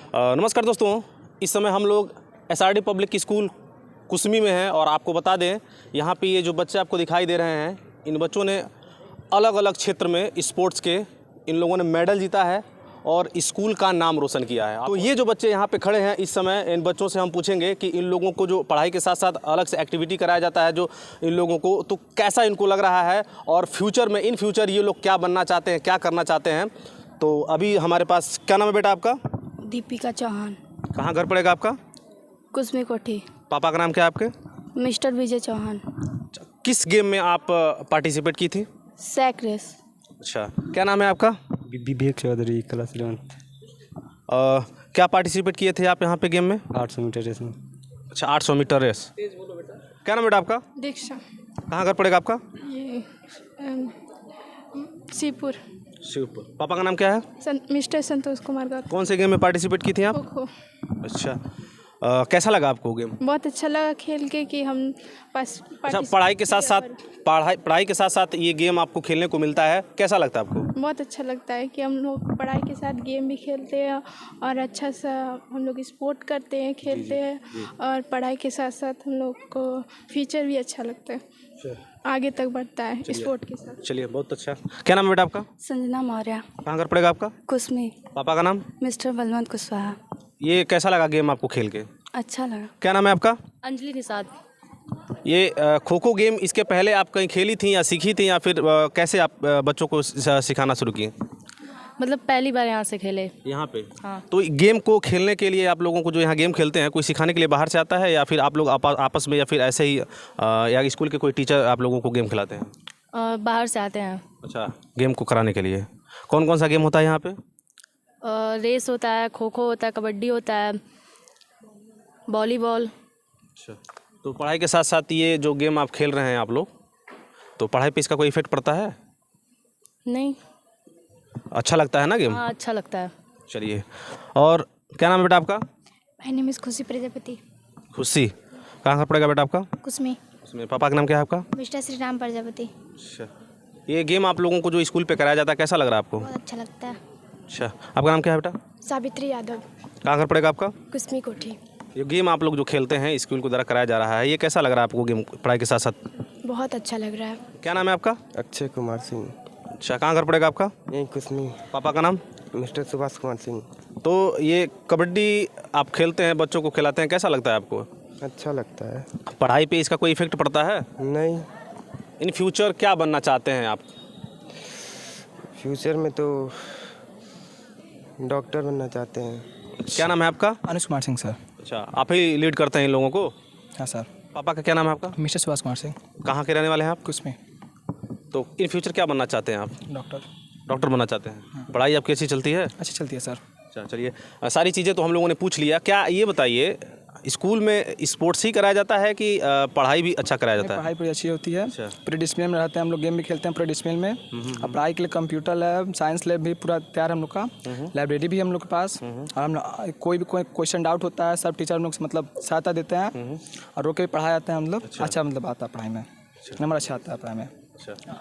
नमस्कार दोस्तों, इस समय हम लोग एसआरडी पब्लिक स्कूल कुसमी में हैं और आपको बता दें यहाँ पे ये जो बच्चे आपको दिखाई दे रहे हैं, इन बच्चों ने अलग अलग क्षेत्र में स्पोर्ट्स के इन लोगों ने मेडल जीता है और स्कूल का नाम रोशन किया है। तो ये जो बच्चे यहाँ पे खड़े हैं इस समय, इन बच्चों से हम पूछेंगे कि इन लोगों को जो पढ़ाई के साथ साथ अलग से एक्टिविटी कराया जाता है जो इन लोगों को, तो कैसा इनको लग रहा है और फ्यूचर में इन फ्यूचर ये लोग क्या बनना चाहते हैं, क्या करना चाहते हैं। तो अभी हमारे पास, क्या नाम है बेटा आपका? दीपिका चौहान। कहाँ घर पड़ेगा आपका? कुसमी कोठी। पापा का नाम क्या है आपके? मिस्टर विजय चौहान। किस गेम में आप पार्टिसिपेट की थी? Sack race. अच्छा, क्या नाम है आपका? Vivek Chaudhary, class 11th। क्या पार्टिसिपेट किए थे आप यहाँ पे गेम में? 800 मीटर रेस में। अच्छा, 800 मीटर रेस। क्या नाम है बेटा आपका? दीक्षा। कहाँ घर पड़ेगा आपका? ये सीपुर। शिवपुर। पापा का नाम क्या है? मिस्टर संतोष कुमार का। कौन से गेम में पार्टिसिपेट की थी आप? खो खो। अच्छा, कैसा लगा आपको गेम? बहुत अच्छा लगा खेल के कि हम अच्छा, पढ़ाई के साथ साथ ये गेम आपको खेलने को मिलता है, कैसा लगता है आपको? बहुत अच्छा लगता है कि हम लोग पढ़ाई के साथ गेम भी खेलते हैं और अच्छा सा हम लोग स्पोर्ट करते हैं, खेलते हैं और पढ़ाई के साथ साथ हम लोग को फ्यूचर भी अच्छा लगता है, आगे तक बढ़ता है स्पोर्ट के साथ। चलिए, बहुत अच्छा। क्या नाम है बेटा आपका? संजना मौर्य। कहाँ घर पड़ेगा आपका? कुसमी। पापा का नाम? मिस्टर बलवंत कुशवाहा। ये कैसा लगा गेम आपको खेल के? अच्छा लगा। क्या नाम है आपका? अंजलि निषाद। ये खो खो गेम इसके पहले आप कहीं खेली थी या सीखी थी या फिर कैसे आप बच्चों को सिखाना शुरू किए? मतलब पहली बार यहाँ से खेले। यहाँ पे? हाँ। तो गेम को खेलने के लिए आप लोगों को जो यहाँ गेम खेलते हैं, कोई सिखाने के लिए बाहर से आता है या फिर आप लोग आपस में या फिर ऐसे ही या स्कूल के कोई टीचर आप लोगों को गेम खिलाते हैं? बाहर से आते हैं। अच्छा, गेम को कराने के लिए कौन कौन सा गेम होता है यहाँ पे? रेस होता है, खो खो होता है, कबड्डी होता है, वॉलीबॉल। अच्छा, तो पढ़ाई के साथ साथ ये जो गेम आप खेल रहे हैं आप लोग, तो पढ़ाई पे इसका कोई इफेक्ट पड़ता है? नहीं। अच्छा लगता है ना गेम? हाँ, अच्छा लगता है। चलिए, और क्या नाम है बेटा आपका? माय नेम इज खुशी प्रजापति। खुशी। कहाँ घर पड़ेगा बेटा आपका? कुसमी। उसमें पापा का नाम क्या है आपका? मिस्टर श्री राम प्रजापति। अच्छा, ये गेम आप लोगों को जो स्कूल पे कराया जाता है कैसा लग रहा है आपको? बहुत अच्छा लगता है। अच्छा, आपका नाम क्या है बेटा? सावित्री यादव। कहाँ घर पड़ेगा आपका? कुसमी कोठी। ये गेम आप लोग जो खेलते हैं स्कूल को द्वारा कराया जा रहा है, ये कैसा लग रहा है आपको गेम पढ़ाई के साथ साथ? बहुत अच्छा लग रहा है। क्या नाम है आपका? अक्षय कुमार सिंह। अच्छा, कहाँ घर पड़ेगा आपका? यहीं कुसमी। पापा का नाम? मिस्टर सुभाष कुमार सिंह। तो ये कबड्डी आप खेलते हैं, बच्चों को खिलाते हैं, कैसा लगता है आपको? अच्छा लगता है। पढ़ाई पे इसका कोई इफेक्ट पड़ता है? नहीं। इन फ्यूचर क्या बनना चाहते हैं आप? फ्यूचर में तो डॉक्टर बनना चाहते हैं। क्या नाम है आपका? अनुज कुमार सिंह सर। अच्छा, आप ही लीड करते हैं इन लोगों को? हाँ सर। पापा का क्या नाम है आपका? मिस्टर सुभाष कुमार सिंह। कहाँ के रहने वाले हैं आप? कुसमी। तो इन फ्यूचर क्या बनना चाहते हैं आप? डॉक्टर। डॉक्टर बनना चाहते हैं। पढ़ाई आपकी अच्छी चलती है? अच्छी चलती है सर। अच्छा, चलिए, सारी चीज़ें तो हम लोगों ने पूछ लिया। क्या ये बताइए, स्कूल में स्पोर्ट्स ही कराया जाता है कि पढ़ाई भी अच्छा कराया जाता है? पढ़ाई पूरी अच्छी होती है। अच्छा। पूरे डिसिप्लिन में रहते हैं हम लोग, गेम भी खेलते हैं पूरे डिसिप्लिन में। और पढ़ाई के लिए कंप्यूटर लैब, साइंस लैब भी पूरा तैयार है हम लोग का। लाइब्रेरी भी हम लोग के पास। और हम कोई भी कोई क्वेश्चन डाउट होता है, सब टीचर हम लोग मतलब सहायता देते हैं और रोक के भी पढ़ाया जाता है हम लोग। अच्छा मतलब आता है पढ़ाई में, नंबर अच्छा आता है पढ़ाई में। अच्छा,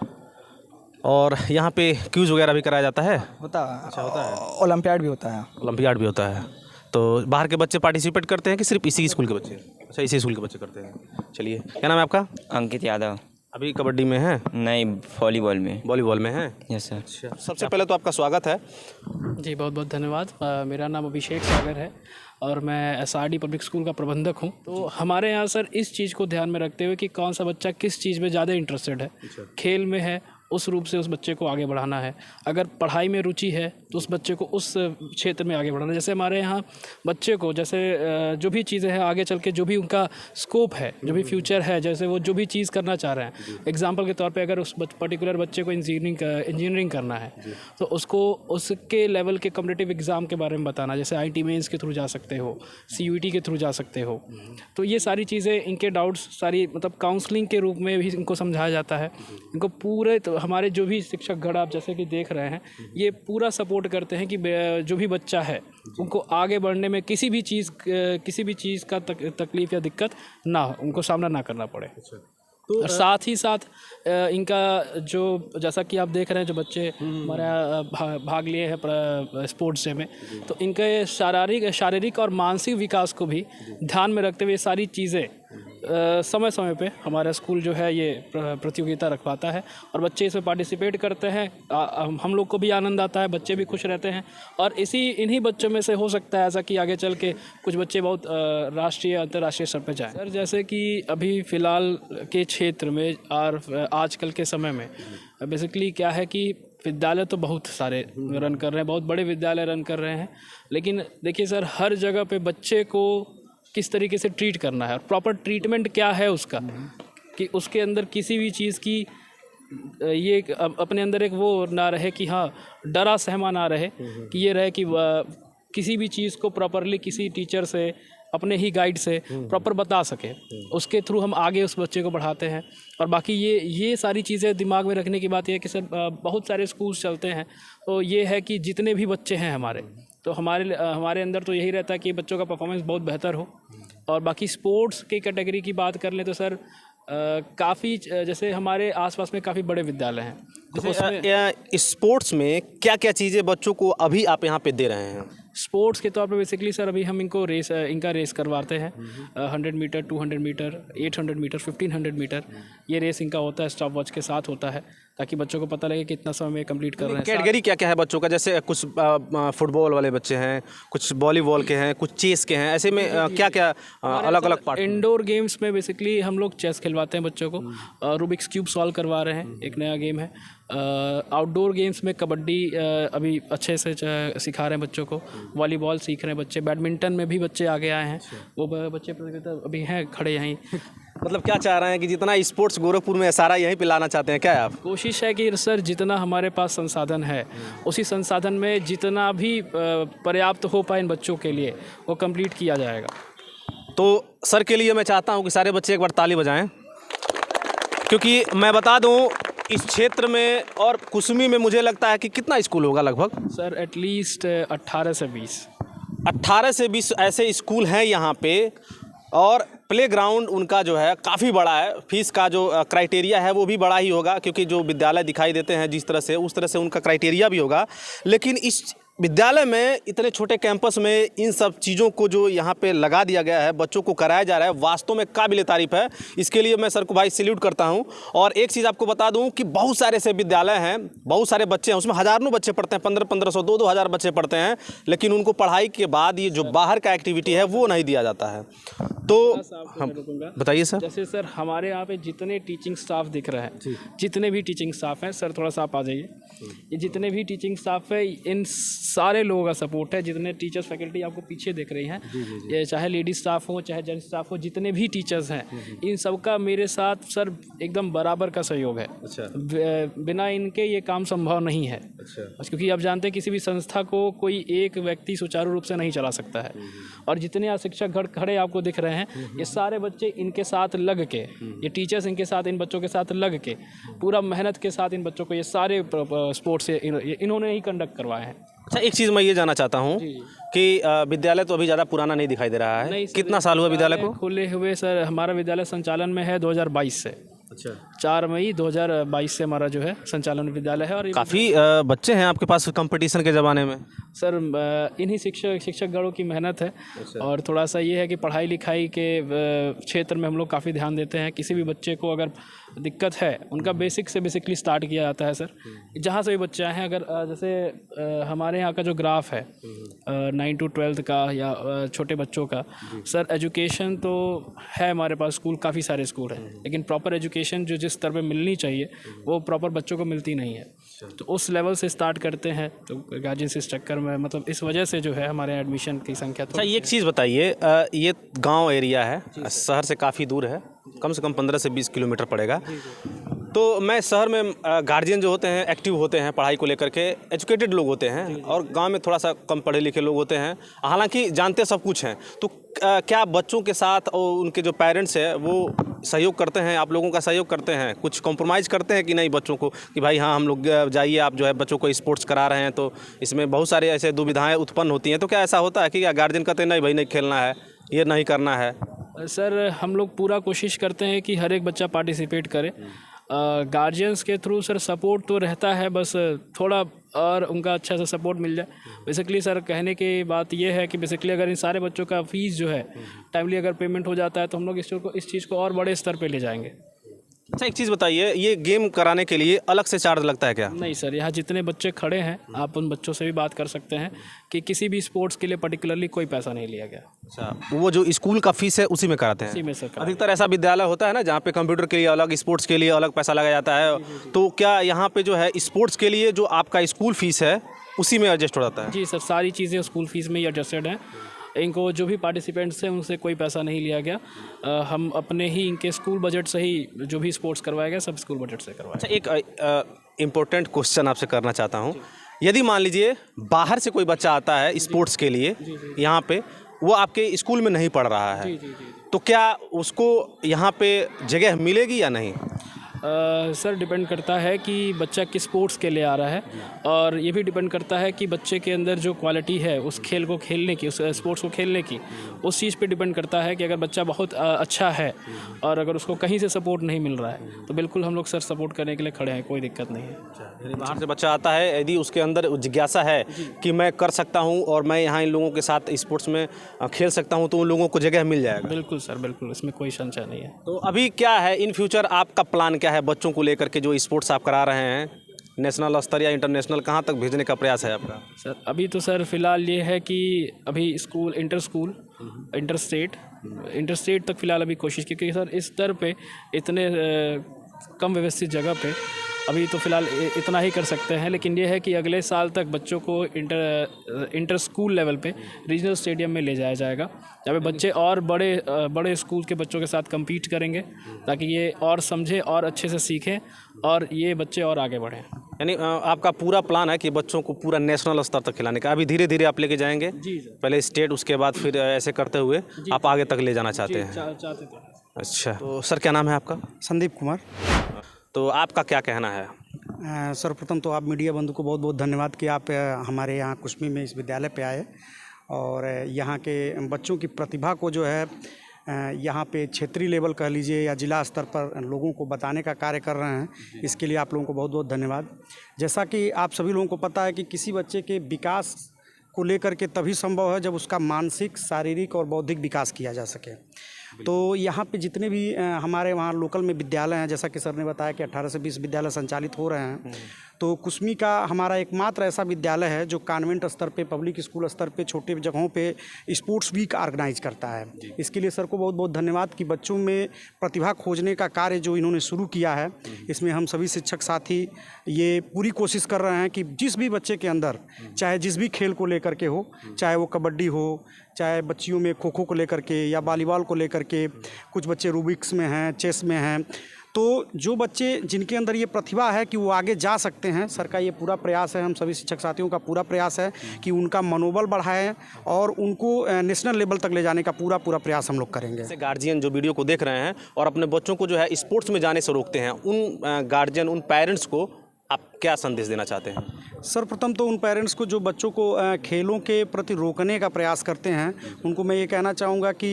और यहाँ पे क्यूज वगैरह भी कराया जाता है? होता है। अच्छा, होता है। ओलंपियाड भी होता है। ओलंपियाड भी होता है। तो बाहर के बच्चे पार्टिसिपेट करते हैं कि सिर्फ इसी स्कूल के बच्चे? अच्छा, इसी स्कूल के बच्चे करते हैं। चलिए, क्या नाम है आपका? अंकित यादव। अभी कबड्डी में है? नहीं, वॉलीबॉल में। वॉलीबॉल में है? Yes sir. अच्छा, सबसे पहले तो आपका स्वागत है। जी, बहुत बहुत धन्यवाद। मेरा नाम अभिषेक सागर है और मैं एसआरडी पब्लिक स्कूल का प्रबंधक हूँ। तो हमारे यहाँ सर इस चीज़ को ध्यान में रखते हुए कि कौन सा बच्चा किस चीज़ में ज़्यादा इंटरेस्टेड है, खेल में है, उस रूप से उस बच्चे को आगे बढ़ाना है। अगर पढ़ाई में रुचि है तो उस बच्चे को उस क्षेत्र में आगे बढ़ाना है। जैसे हमारे यहाँ बच्चे को जैसे जो भी चीज़ें हैं आगे चल के, जो भी उनका स्कोप है, जो भी फ्यूचर है, जैसे वो जो भी चीज़ करना चाह रहे हैं, एग्जांपल के तौर पे अगर उस पर्टिकुलर बच्चे को इंजीनियरिंग करना है तो उसको उसके लेवल के कॉम्पिटिटिव एग्ज़ाम के बारे में बताना, जैसे IIT मेंस के थ्रू जा सकते हो, CUET के थ्रू जा सकते हो। तो ये सारी चीज़ें, इनके डाउट्स सारी मतलब काउंसलिंग के रूप में भी इनको समझाया जाता है। इनको पूरे हमारे जो भी शिक्षक गण आप जैसे कि देख रहे हैं, ये पूरा सपोर्ट करते हैं कि जो भी बच्चा है उनको आगे बढ़ने में किसी भी चीज़ का तकलीफ़ या दिक्कत ना हो, उनको सामना ना करना पड़े। और साथ ही साथ इनका जो जैसा कि आप देख रहे हैं जो बच्चे हमारा भाग लिए हैं स्पोर्ट्स डे में, तो इनके शारीरिक और मानसिक विकास को भी ध्यान में रखते हुए सारी चीज़ें समय समय पे हमारा स्कूल जो है ये प्रतियोगिता रखवाता है और बच्चे इसमें पार्टिसिपेट करते हैं। हम लोग को भी आनंद आता है, बच्चे भी खुश रहते हैं और इन्हीं बच्चों में से हो सकता है ऐसा कि आगे चल के कुछ बच्चे बहुत राष्ट्रीय अंतर्राष्ट्रीय स्तर पे जाएं। सर जैसे कि अभी फ़िलहाल के क्षेत्र में और आजकल के समय में बेसिकली क्या है कि विद्यालय तो बहुत सारे रन कर रहे हैं, बहुत बड़े विद्यालय रन कर रहे हैं, लेकिन देखिए सर हर जगह पे बच्चे को किस तरीके से ट्रीट करना है और प्रॉपर ट्रीटमेंट क्या है उसका, कि उसके अंदर किसी भी चीज़ की ये अपने अंदर एक वो ना रहे कि हाँ डरा सहमा ना रहे, कि ये रहे कि किसी भी चीज़ को प्रॉपरली किसी टीचर से अपने ही गाइड से प्रॉपर बता सके, उसके थ्रू हम आगे उस बच्चे को बढ़ाते हैं। और बाकी ये सारी चीज़ें दिमाग में रखने की बात यह है कि सर बहुत सारे स्कूल्स चलते हैं, तो ये है कि जितने भी बच्चे हैं हमारे, तो हमारे अंदर तो यही रहता है कि बच्चों का परफॉर्मेंस बहुत बेहतर हो। और बाकी स्पोर्ट्स की कैटेगरी की बात कर लें तो सर काफ़ी जैसे हमारे आसपास में काफ़ी बड़े विद्यालय हैं, तो उसमें स्पोर्ट्स में क्या क्या चीज़ें बच्चों को अभी आप यहाँ पे दे रहे हैं? स्पोर्ट्स के तौर पे बेसिकली सर अभी हम इनको इनका रेस करवाते हैं 100 मीटर, 200 मीटर, 800 मीटर, 1500 मीटर, ये रेस इनका होता है, स्टॉप वॉच के साथ होता है, ताकि बच्चों को पता लगे कि कितना समय में कंप्लीट कर रहे हैं। कैटेगरी क्या क्या है बच्चों का? जैसे कुछ फुटबॉल वाले बच्चे हैं, कुछ वॉलीबॉल के हैं, कुछ चेस के हैं, ऐसे में क्या क्या अलग अलग पार्ट? इंडोर गेम्स में बेसिकली हम लोग चेस खिलवाते हैं बच्चों को, रूबिक्स क्यूब सॉल्व करवा रहे हैं, एक नया गेम है। आउटडोर गेम्स में कबड्डी अभी अच्छे से सिखा रहे हैं बच्चों को, वॉलीबॉल सीख रहे हैं बच्चे, बैडमिंटन में भी बच्चे आगे आए हैं, वो बच्चे अभी हैं खड़े यहीं। मतलब क्या चाह रहे हैं कि जितना स्पोर्ट्स गोरखपुर में सारा यहीं पे लाना चाहते हैं क्या आप? कोशिश है कि सर जितना हमारे पास संसाधन है उसी संसाधन में जितना भी पर्याप्त हो पाए इन बच्चों के लिए वो कंप्लीट किया जाएगा। तो सर के लिए मैं चाहता हूं कि सारे बच्चे एक बार ताली बजाएं, क्योंकि मैं बता दूं इस क्षेत्र में और कुसमी में मुझे लगता है कि कितना स्कूल होगा लगभग? सर एटलीस्ट 18 से 20 18 से 20 ऐसे स्कूल हैं यहाँ पे, और प्लेग्राउंड उनका जो है काफ़ी बड़ा है। फीस का जो क्राइटेरिया है वो भी बड़ा ही होगा, क्योंकि जो विद्यालय दिखाई देते हैं जिस तरह से, उस तरह से उनका क्राइटेरिया भी होगा। लेकिन इस विद्यालय में इतने छोटे कैंपस में इन सब चीज़ों को जो यहाँ पे लगा दिया गया है, बच्चों को कराया जा रहा है, वास्तव में काबिल तारीफ़ है। इसके लिए मैं सर को भाई सैल्यूट करता हूँ। और एक चीज़ आपको बता दूँ कि बहुत सारे ऐसे विद्यालय हैं, बहुत सारे बच्चे हैं, उसमें हज़ारों बच्चे पढ़ते हैं, 1500 2-2 हज़ार बच्चे पढ़ते हैं, लेकिन उनको पढ़ाई के बाद ये जो बाहर का एक्टिविटी है वो नहीं दिया जाता है। तो हम बताइए सर। जैसे सर हमारे यहाँ पे जितने टीचिंग स्टाफ दिख रहे हैं, जितने भी टीचिंग स्टाफ हैं, सर थोड़ा सा आप आ जाइए, ये जितने भी टीचिंग स्टाफ है इन सारे लोगों का सपोर्ट है। जितने टीचर्स फैकल्टी आपको पीछे देख रही हैं, ये चाहे लेडीज स्टाफ हो चाहे जेंट्स स्टाफ हो, जितने भी टीचर्स हैं इन सबका मेरे साथ सर एकदम बराबर का सहयोग है। अच्छा। बिना इनके ये काम संभव नहीं है। अच्छा। क्योंकि आप जानते हैं किसी भी संस्था को कोई एक व्यक्ति सुचारू रूप से नहीं चला सकता है, और जितने शिक्षक खड़े आपको दिख रहे हैं ये सारे बच्चे इनके साथ लग के, ये टीचर्स इनके साथ, इन बच्चों के साथ लग के पूरा मेहनत के साथ इन बच्चों को ये सारे स्पोर्ट्स इन्होंने ही कंडक्ट करवाए हैं। अच्छा, एक चीज़ मैं ये जानना चाहता हूँ कि विद्यालय तो अभी ज़्यादा पुराना नहीं दिखाई दे रहा है, कितना साल हुआ विद्यालय को खुले हुए? सर हमारा विद्यालय संचालन में है 2022 से। अच्छा। 4 मई 2022 से हमारा जो है संचालन विद्यालय है। और काफ़ी बच्चे हैं आपके पास कंपटीशन के ज़माने में? सर इन्हीं शिक्षकगणों की मेहनत है। अच्छा। और थोड़ा सा ये है कि पढ़ाई लिखाई के क्षेत्र में हम लोग काफ़ी ध्यान देते हैं। किसी भी बच्चे को अगर दिक्कत है, उनका बेसिक से बेसिकली स्टार्ट किया जाता है सर, जहाँ से भी बच्चे आए हैं। अगर जैसे हमारे यहाँ का जो ग्राफ है 9 to 12 का या छोटे बच्चों का, सर एजुकेशन तो है हमारे पास, स्कूल काफ़ी सारे स्कूल हैं, लेकिन प्रॉपर एजुकेशन जो जिस स्तर पे मिलनी चाहिए वो प्रॉपर बच्चों को मिलती नहीं है। तो उस लेवल से स्टार्ट करते हैं, तो गार्जियंस इस चक्कर में मतलब इस वजह से जो है हमारे एडमिशन की संख्या। अच्छा, एक चीज़ बताइए, ये गांव एरिया है, शहर से काफ़ी दूर है, कम से कम 15 से 20 किलोमीटर पड़ेगा। तो मैं शहर में गार्जियन जो होते हैं एक्टिव होते हैं पढ़ाई को लेकर के, एजुकेटेड लोग होते हैं, और गांव में थोड़ा सा कम पढ़े लिखे लोग होते हैं, हालांकि जानते सब कुछ हैं। तो क्या बच्चों के साथ और उनके जो पेरेंट्स हैं वो सहयोग करते हैं, आप लोगों का सहयोग करते हैं, कुछ कॉम्प्रोमाइज़ करते हैं कि नहीं बच्चों को, कि भाई हाँ हम लोग जाइए, आप जो है बच्चों को स्पोर्ट्स करा रहे हैं, तो इसमें बहुत सारे ऐसे दुविधाएँ उत्पन्न होती हैं। तो क्या ऐसा होता है कि गार्जियन कहते हैं नहीं भाई नहीं खेलना है, ये नहीं करना है, सर हम लोग पूरा कोशिश करते हैं कि हर एक बच्चा पार्टिसिपेट करे। गार्जियंस के थ्रू सर सपोर्ट तो रहता है, बस थोड़ा और उनका अच्छा सा सपोर्ट मिल जाए। बेसिकली सर कहने की बात ये है कि बेसिकली अगर इन सारे बच्चों का फ़ीस जो है टाइमली अगर पेमेंट हो जाता है तो हम लोग इस चीज़ को और बड़े स्तर पे ले जाएंगे। अच्छा, एक चीज़ बताइए, ये गेम कराने के लिए अलग से चार्ज लगता है क्या? नहीं सर, यहाँ जितने बच्चे खड़े हैं आप उन बच्चों से भी बात कर सकते हैं कि किसी भी स्पोर्ट्स के लिए पर्टिकुलरली कोई पैसा नहीं लिया गया। अच्छा, वो जो स्कूल का फीस है उसी में कराते हैं? इसी में सर अधिकतर ऐसा विद्यालय होता है ना जहाँ पे कंप्यूटर के लिए अलग, स्पोर्ट्स के लिए अलग पैसा लगाया जाता है, तो क्या यहाँ पे जो है स्पोर्ट्स के लिए जो आपका स्कूल फीस है उसी में एडजस्ट हो जाता है? जी सर, सारी चीज़ें स्कूल फीस में ही एडजस्टेड हैं। इनको जो भी पार्टिसिपेंट्स हैं उनसे कोई पैसा नहीं लिया गया। हम अपने ही इनके स्कूल बजट से ही जो भी स्पोर्ट्स करवाया गया सब स्कूल बजट से करवाया। अच्छा, एक इम्पोर्टेंट क्वेश्चन आपसे करना चाहता हूँ। यदि मान लीजिए बाहर से कोई बच्चा आता है स्पोर्ट्स के लिए यहाँ पे, वो आपके स्कूल में नहीं पढ़ रहा है, तो क्या उसको यहाँ पे जगह मिलेगी या नहीं? सर डिपेंड करता है कि बच्चा किस स्पोर्ट्स के लिए आ रहा है, और ये भी डिपेंड करता है कि बच्चे के अंदर जो क्वालिटी है उस खेल को खेलने की, उस स्पोर्ट्स को खेलने की, उस चीज़ पे डिपेंड करता है कि अगर बच्चा बहुत अच्छा है और अगर उसको कहीं से सपोर्ट नहीं मिल रहा है तो बिल्कुल हम लोग सर सपोर्ट करने के लिए खड़े हैं, कोई दिक्कत नहीं है। बाहर से बच्चा आता है, यदि उसके अंदर जिज्ञासा है कि मैं कर सकता हूँ और मैं यहाँ इन लोगों के साथ स्पोर्ट्स में खेल सकता हूँ, तो उन लोगों को जगह मिल जाएगा? बिल्कुल सर, बिल्कुल, इसमें कोई संशय नहीं है। तो अभी क्या है इन फ्यूचर आपका प्लान, क्या है बच्चों को लेकर के जो स्पोर्ट्स आप करा रहे हैं, नेशनल स्तर या इंटरनेशनल कहाँ तक भेजने का प्रयास है आपका? सर अभी तो सर फिलहाल ये है कि अभी school, inter school, inter state तक फिलहाल अभी कोशिश की, क्योंकि सर इस स्तर पे इतने कम व्यवस्थित जगह पे अभी तो फ़िलहाल इतना ही कर सकते हैं। लेकिन ये है कि अगले साल तक बच्चों को इंटर स्कूल लेवल पे रीजनल स्टेडियम में ले जाया जाएगा, जहाँ पे बच्चे और बड़े स्कूल के बच्चों के साथ कम्पीट करेंगे, ताकि ये और समझें और अच्छे से सीखें और ये बच्चे और आगे बढ़ें। यानी आपका पूरा प्लान है कि बच्चों को पूरा नेशनल स्तर तक खिलाने का? अभी धीरे धीरे आप लेके जाएंगे? जी सर। पहले स्टेट, उसके बाद फिर ऐसे करते हुए आप आगे तक ले जाना चाहते हैं? चाहते तो। अच्छा, तो सर क्या नाम है आपका? संदीप कुमार। तो आपका क्या कहना है? सर्वप्रथम तो आप मीडिया बंधु को बहुत बहुत धन्यवाद कि आप हमारे यहाँ कुश्मी में इस विद्यालय पे आए और यहाँ के बच्चों की प्रतिभा को जो है यहाँ पे क्षेत्रीय लेवल कह लीजिए या जिला स्तर पर लोगों को बताने का कार्य कर रहे हैं। इसके लिए आप लोगों को बहुत बहुत धन्यवाद। जैसा कि आप सभी लोगों को पता है कि किसी बच्चे के विकास को लेकर के तभी संभव है जब उसका मानसिक, शारीरिक और बौद्धिक विकास किया जा सके। तो यहाँ पे जितने भी हमारे वहाँ लोकल में विद्यालय हैं, जैसा कि सर ने बताया कि 18 से 20 विद्यालय संचालित हो रहे हैं, तो कुश्मी का हमारा एकमात्र ऐसा विद्यालय है जो कॉन्वेंट स्तर पे, पब्लिक स्कूल स्तर पे, छोटे जगहों पे स्पोर्ट्स वीक ऑर्गेनाइज करता है। इसके लिए सर को बहुत बहुत धन्यवाद कि बच्चों में प्रतिभा खोजने का कार्य जो इन्होंने शुरू किया है, इसमें हम सभी शिक्षक साथी ये पूरी कोशिश कर रहे हैं कि जिस भी बच्चे के अंदर, चाहे जिस भी खेल को लेकर के हो, चाहे वो कबड्डी हो, चाहे बच्चियों में खो खो को लेकर के या वॉलीबॉल को लेकर के, कुछ बच्चे रूबिक्स में हैं, चेस में हैं, तो जो बच्चे जिनके अंदर ये प्रतिभा है कि वो आगे जा सकते हैं, सर का ये पूरा प्रयास है, हम सभी शिक्षक साथियों का पूरा प्रयास है कि उनका मनोबल बढ़ाएं और उनको नेशनल लेवल तक ले जाने का पूरा प्रयास हम लोग करेंगे। जैसे गार्जियन जो वीडियो को देख रहे हैं और अपने बच्चों को जो है स्पोर्ट्स में जाने से रोकते हैं, उन गार्जियन, उन पेरेंट्स को आप क्या संदेश देना चाहते हैं? सर्वप्रथम तो उन पेरेंट्स को जो बच्चों को खेलों के प्रति रोकने का प्रयास करते हैं, उनको मैं ये कहना चाहूँगा कि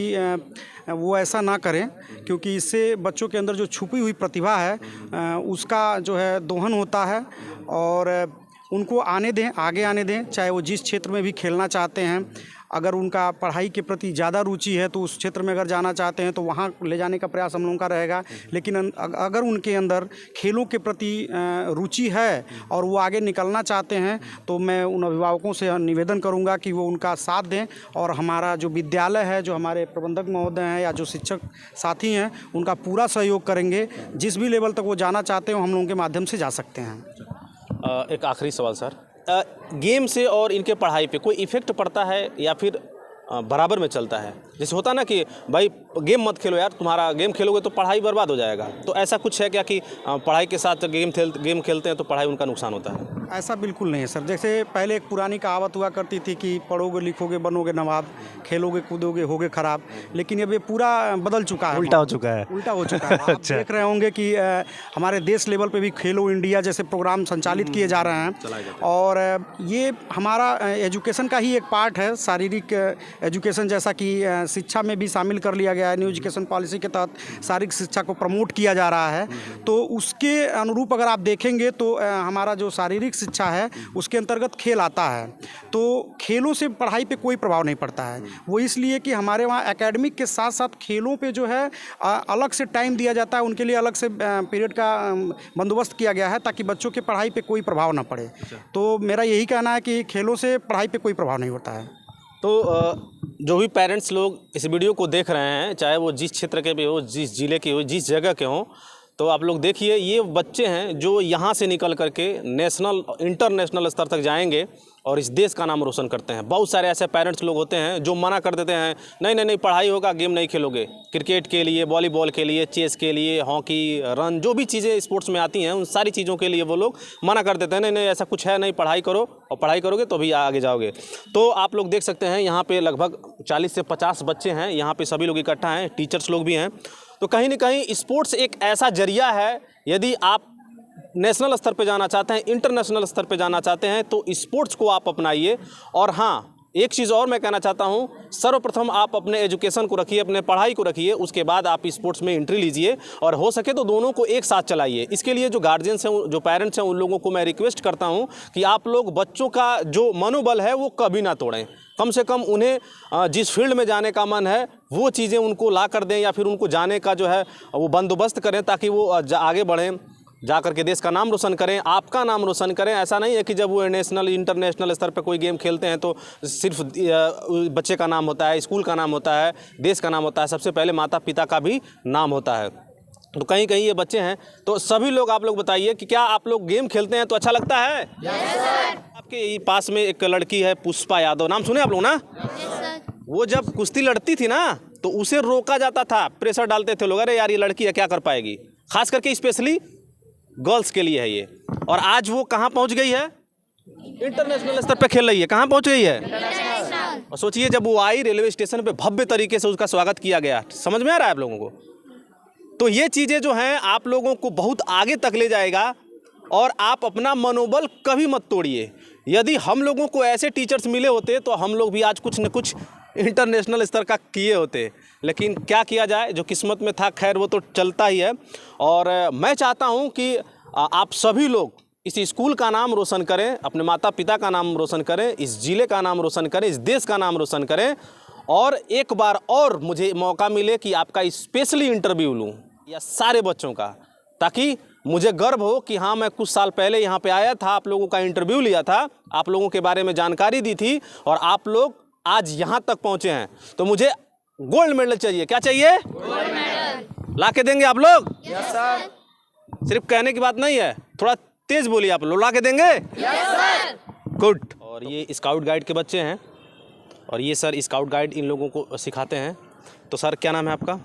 वो ऐसा ना करें, क्योंकि इससे बच्चों के अंदर जो छुपी हुई प्रतिभा है उसका जो है दोहन होता है। और उनको आने दें, आगे आने दें, चाहे वो जिस क्षेत्र में भी खेलना चाहते हैं। अगर उनका पढ़ाई के प्रति ज़्यादा रुचि है तो उस क्षेत्र में अगर जाना चाहते हैं तो वहाँ ले जाने का प्रयास हम लोगों का रहेगा। लेकिन अगर उनके अंदर खेलों के प्रति रुचि है और वो आगे निकलना चाहते हैं तो मैं उन अभिभावकों से निवेदन करूँगा कि वो उनका साथ दें और हमारा जो विद्यालय है, जो हमारे प्रबंधक महोदय हैं या जो शिक्षक साथी हैं, उनका पूरा सहयोग करेंगे। जिस भी लेवल तक वो जाना चाहते हो हम लोगों के माध्यम से जा सकते हैं। एक आखिरी सवाल सर, गेम से और इनके पढ़ाई पे कोई इफ़ेक्ट पड़ता है या फिर बराबर में चलता है? जैसे होता ना कि भाई गेम मत खेलो यार, तुम्हारा गेम खेलोगे तो पढ़ाई बर्बाद हो जाएगा, तो ऐसा कुछ है क्या कि पढ़ाई के साथ गेम खेलते हैं तो पढ़ाई उनका नुकसान होता है? ऐसा बिल्कुल नहीं है सर। जैसे पहले एक पुरानी कहावत हुआ करती थी कि पढ़ोगे लिखोगे बनोगे नवाब, खेलोगे कूदोगे होगे खराब, लेकिन अब ये पूरा बदल चुका है, उल्टा हो चुका है। उल्टा हो चुका है। आप देख रहे होंगे कि हमारे देश लेवल पे भी खेलो इंडिया जैसे प्रोग्राम संचालित किए जा रहे हैं और ये हमारा एजुकेशन का ही एक पार्ट है, शारीरिक एजुकेशन जैसा कि शिक्षा में भी शामिल कर लिया गया है। न्यू एजुकेशन पॉलिसी के तहत शारीरिक शिक्षा को प्रमोट किया जा रहा है। तो उसके अनुरूप अगर आप देखेंगे तो हमारा जो शारीरिक शिक्षा है उसके अंतर्गत खेल आता है। तो खेलों से पढ़ाई पे कोई प्रभाव नहीं पड़ता है। वो इसलिए कि हमारे वहाँ एकेडमिक के साथ साथ खेलों पे जो है अलग से टाइम दिया जाता है, उनके लिए अलग से पीरियड का बंदोबस्त किया गया है ताकि बच्चों के पढ़ाई पे कोई प्रभाव ना पड़े। तो मेरा यही कहना है कि खेलों से पढ़ाई पे कोई प्रभाव नहीं होता है। तो जो भी पेरेंट्स लोग इस वीडियो को देख रहे हैं, चाहे वो जिस क्षेत्र के भी हो, जिस ज़िले के हो, जिस जगह के हों, तो आप लोग देखिए ये बच्चे हैं जो यहाँ से निकल करके नेशनल इंटरनेशनल स्तर तक जाएंगे और इस देश का नाम रोशन करते हैं। बहुत सारे ऐसे पेरेंट्स लोग होते हैं जो मना कर देते हैं, नहीं नहीं नहीं पढ़ाई होगा, गेम नहीं खेलोगे। क्रिकेट के लिए, वॉलीबॉल के लिए, चेस के लिए, हॉकी, रन, जो भी चीज़ें स्पोर्ट्स में आती हैं उन सारी चीज़ों के लिए वो लोग मना कर देते हैं, नहीं नहीं ऐसा कुछ है नहीं, पढ़ाई करो और पढ़ाई करोगे तो भी आगे जाओगे। तो आप लोग देख सकते हैं यहाँ पे लगभग 40 से 50 बच्चे हैं, यहाँ पे सभी लोग इकट्ठा हैं, टीचर्स लोग भी हैं। तो कहीं ना कहीं स्पोर्ट्स एक ऐसा जरिया है, यदि आप नेशनल स्तर पे जाना चाहते हैं, इंटरनेशनल स्तर पे जाना चाहते हैं तो स्पोर्ट्स को आप अपनाइए। और हाँ, एक चीज़ और मैं कहना चाहता हूँ, सर्वप्रथम आप अपने एजुकेशन को रखिए, अपने पढ़ाई को रखिए, उसके बाद आप स्पोर्ट्स में एंट्री लीजिए और हो सके तो दोनों को एक साथ चलाइए। इसके लिए जो गार्जियंस हैं, जो पेरेंट्स हैं, उन लोगों को मैं रिक्वेस्ट करता हूँ कि आप लोग बच्चों का जो मनोबल है वो कभी ना तोड़ें। कम से कम उन्हें जिस फील्ड में जाने का मन है वो चीज़ें उनको ला कर दें या फिर उनको जाने का जो है वो बंदोबस्त करें ताकि वो आगे बढ़ें, जा कर के देश का नाम रोशन करें, आपका नाम रोशन करें। ऐसा नहीं है कि जब वो नेशनल इंटरनेशनल स्तर पर कोई गेम खेलते हैं तो सिर्फ बच्चे का नाम होता है, स्कूल का नाम होता है, देश का नाम होता है, सबसे पहले माता पिता का भी नाम होता है। तो कहीं कहीं ये बच्चे हैं, तो सभी लोग आप लोग बताइए कि क्या आप लोग गेम खेलते हैं तो अच्छा लगता है? Yes sir. आपके पास में एक लड़की है पुष्पा यादव, नाम सुने आप लोग ना? Yes sir. वो जब कुश्ती लड़ती थी ना तो उसे रोका जाता था, प्रेशर डालते थे लोग, अरे यार ये लड़की है क्या कर पाएगी, खास करके स्पेशली गर्ल्स के लिए है ये। और आज वो कहाँ पहुँच गई है? इंटरनेशनल स्तर पे खेल रही है। कहाँ पहुँच गई है? और सोचिए जब वो आई रेलवे स्टेशन पे भव्य तरीके से उसका स्वागत किया गया। समझ में आ रहा है आप लोगों को? तो ये चीज़ें जो हैं आप लोगों को बहुत आगे तक ले जाएगा और आप अपना मनोबल कभी मत तोड़िए। यदि हम लोगों को ऐसे टीचर्स मिले होते तो हम लोग भी आज कुछ न कुछ इंटरनेशनल स्तर का किए होते, लेकिन क्या किया जाए, जो किस्मत में था खैर वो तो चलता ही है। और मैं चाहता हूं कि आप सभी लोग इस स्कूल का नाम रोशन करें, अपने माता पिता का नाम रोशन करें, इस ज़िले का नाम रोशन करें, इस देश का नाम रोशन करें। और एक बार और मुझे मौका मिले कि आपका स्पेशली इंटरव्यू लूँ या सारे बच्चों का, ताकि मुझे गर्व हो कि हाँ मैं कुछ साल पहले यहाँ पे आया था, आप लोगों का इंटरव्यू लिया था, आप लोगों के बारे में जानकारी दी थी और आप लोग आज यहाँ तक पहुँचे हैं। तो मुझे गोल्ड मेडल चाहिए। क्या चाहिए? Gold medal. ला के देंगे आप लोग? Yes sir. सिर्फ कहने की बात नहीं है, थोड़ा तेज बोलिए आप लोग, ला के देंगे? Yes sir. गुड। और ये स्काउट गाइड के बच्चे हैं और ये सर स्काउट गाइड इन लोगों को सिखाते हैं। तो सर क्या नाम है आपका?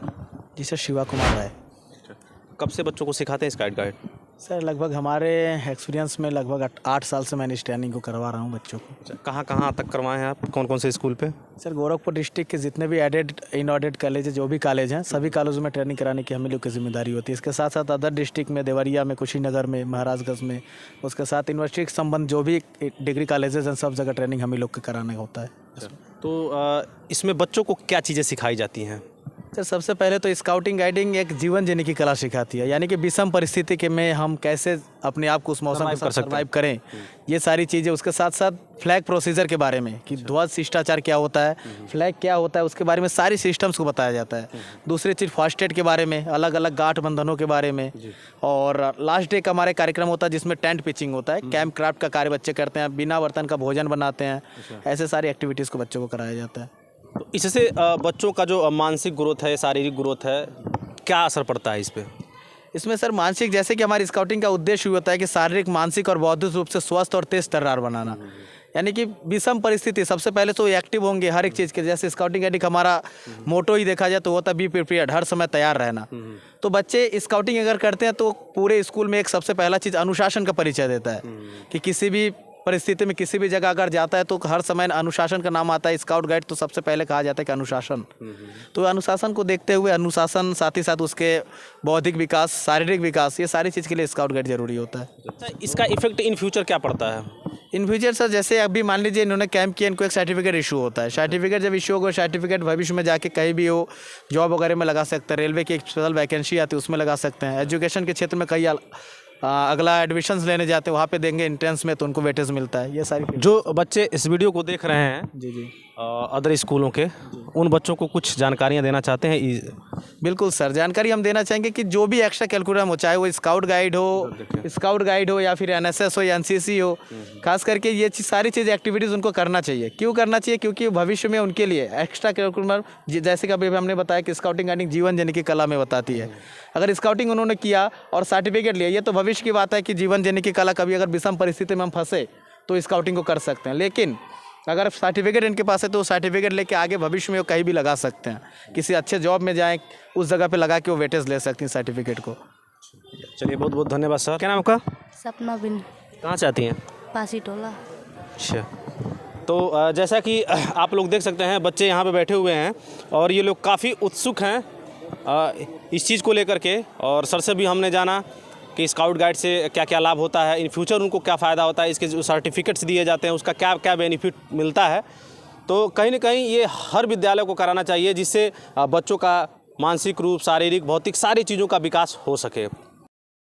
जी सर, शिवा कुमार राय। कब से बच्चों को सिखाते हैं स्काउट गाइड? सर लगभग हमारे एक्सपीरियंस में लगभग 8 साल से मैंने इस ट्रेनिंग को करवा रहा हूँ बच्चों को। कहाँ कहाँ तक करवाए हैं आप, कौन कौन से स्कूल पे? सर गोरखपुर डिस्ट्रिक्ट के जितने भी एडेड इनऑडेड कॉलेज है, जो भी कॉलेज हैं, सभी कॉलेजों में ट्रेनिंग कराने की हमें लोग की जिम्मेदारी होती है। इसके साथ साथ अदर डिस्ट्रिक्ट में, देवरिया में, कुशीनगर में, महाराजगंज में, उसके साथ यूनिवर्सिटी के संबंध जो भी डिग्री कॉलेजेस हैं सब जगह ट्रेनिंग हमें लोग को कराना होता है। तो इसमें बच्चों को क्या चीज़ें सिखाई जाती हैं? सर सबसे पहले तो स्काउटिंग गाइडिंग एक जीवन जीने की कला सिखाती है, यानी कि विषम परिस्थिति के में हम कैसे अपने आप को उस मौसम में सर्वाइव करें, ये सारी चीज़ें। उसके साथ साथ फ्लैग प्रोसीजर के बारे में कि ध्वज शिष्टाचार क्या होता है, फ्लैग क्या होता है, उसके बारे में सारी सिस्टम्स को बताया जाता है। दूसरी चीज़ फर्स्ट एड के बारे में, अलग अलग गांठ बंधनों के बारे में। और लास्ट डे का हमारे कार्यक्रम होता है जिसमें टेंट पिचिंग होता है, कैंप क्राफ्ट का कार्य बच्चे करते हैं, बिना बर्तन का भोजन बनाते हैं। ऐसे सारी एक्टिविटीज़ को बच्चों को कराया जाता है। तो इससे बच्चों का जो मानसिक ग्रोथ है, शारीरिक ग्रोथ है, क्या असर पड़ता है इस पे? इसमें सर मानसिक, जैसे कि हमारी स्काउटिंग का उद्देश्य होता है कि शारीरिक, मानसिक और बौद्धिक रूप से स्वस्थ और तेज तर्रार बनाना। यानी कि विषम परिस्थिति, सबसे पहले तो एक्टिव होंगे हर एक चीज़ के। जैसे स्काउटिंग गाइड हमारा मोटो ही देखा जाए तो होता है बी प्रिपेयर्ड, हर समय तैयार रहना। तो बच्चे स्काउटिंग अगर करते हैं तो पूरे स्कूल में एक सबसे पहला चीज़ अनुशासन का परिचय देता है कि किसी भी परिस्थिति में किसी भी जगह अगर जाता है तो हर समय अनुशासन का नाम आता है। स्काउट गाइड तो सबसे पहले कहा जाता है कि अनुशासन। तो अनुशासन को देखते हुए, अनुशासन साथ ही साथ उसके बौद्धिक विकास, शारीरिक विकास, ये सारी चीज़ के लिए स्काउट गाइड जरूरी होता है। अच्छा, इसका इफेक्ट इन फ्यूचर क्या पड़ता है? इन फ्यूचर सर जैसे अभी मान लीजिए इन्होंने कैंप किया, इनको एक सर्टिफिकेट इशू होता है। सर्टिफिकेट जब इशू होगा, सर्टिफिकेट भविष्य में जाके कहीं भी हो जॉब वगैरह में लगा सकते हैं। रेलवे की एक स्पेशल वैकेंसी आती है उसमें लगा सकते हैं। एजुकेशन के क्षेत्र में कई अगला एडमिशन्स लेने जाते हैं, वहाँ पे देंगे एंट्रेंस में तो उनको वेटेज मिलता है। ये सारी जो बच्चे इस वीडियो को देख रहे हैं जी जी अदर स्कूलों के, उन बच्चों को कुछ जानकारियाँ देना चाहते हैं? बिल्कुल सर, जानकारी हम देना चाहेंगे कि जो भी एक्स्ट्रा कैरिकुलम हो, चाहे वो स्काउट गाइड हो या फिर एनएसएस हो या एनसीसी हो, खास करके ये सारी चीज़ एक्टिविटीज़ उनको करना चाहिए। क्यों करना चाहिए? क्योंकि भविष्य में उनके लिए एक्स्ट्रा कैरिकुलम, जैसे कि अभी हमने बताया कि स्काउटिंग गाइडिंग जीवन जीने की कला में बताती है। अगर स्काउटिंग उन्होंने किया और सर्टिफिकेट लिया, ये तो भविष्य की बात है कि जीवन जीने की कला, कभी अगर विषम परिस्थिति में हम फंसे तो स्काउटिंग को कर सकते हैं। लेकिन अगर सर्टिफिकेट इनके पास है तो सर्टिफिकेट लेके आगे भविष्य में वो कहीं भी लगा सकते हैं, किसी अच्छे जॉब में जाएं, उस जगह पे लगा के वो वेटेज ले सकते हैं सर्टिफिकेट को। चलिए, बहुत बहुत धन्यवाद सर। क्या नाम आपका? सपना बिन कहाँ से आती हैं? पासी टोला। अच्छा, तो जैसा कि आप लोग देख सकते हैं, बच्चे यहाँ पे बैठे हुए हैं और ये लोग काफ़ी उत्सुक हैं इस चीज़ को लेकर के। और सर से भी हमने जाना कि स्काउट गाइड से क्या क्या लाभ होता है, इन फ्यूचर उनको क्या फ़ायदा होता है, इसके जो सर्टिफिकेट्स दिए जाते हैं उसका क्या क्या बेनिफिट मिलता है। तो कहीं ना कहीं ये हर विद्यालय को कराना चाहिए, जिससे बच्चों का मानसिक रूप, शारीरिक, भौतिक सारी चीज़ों का विकास हो सके।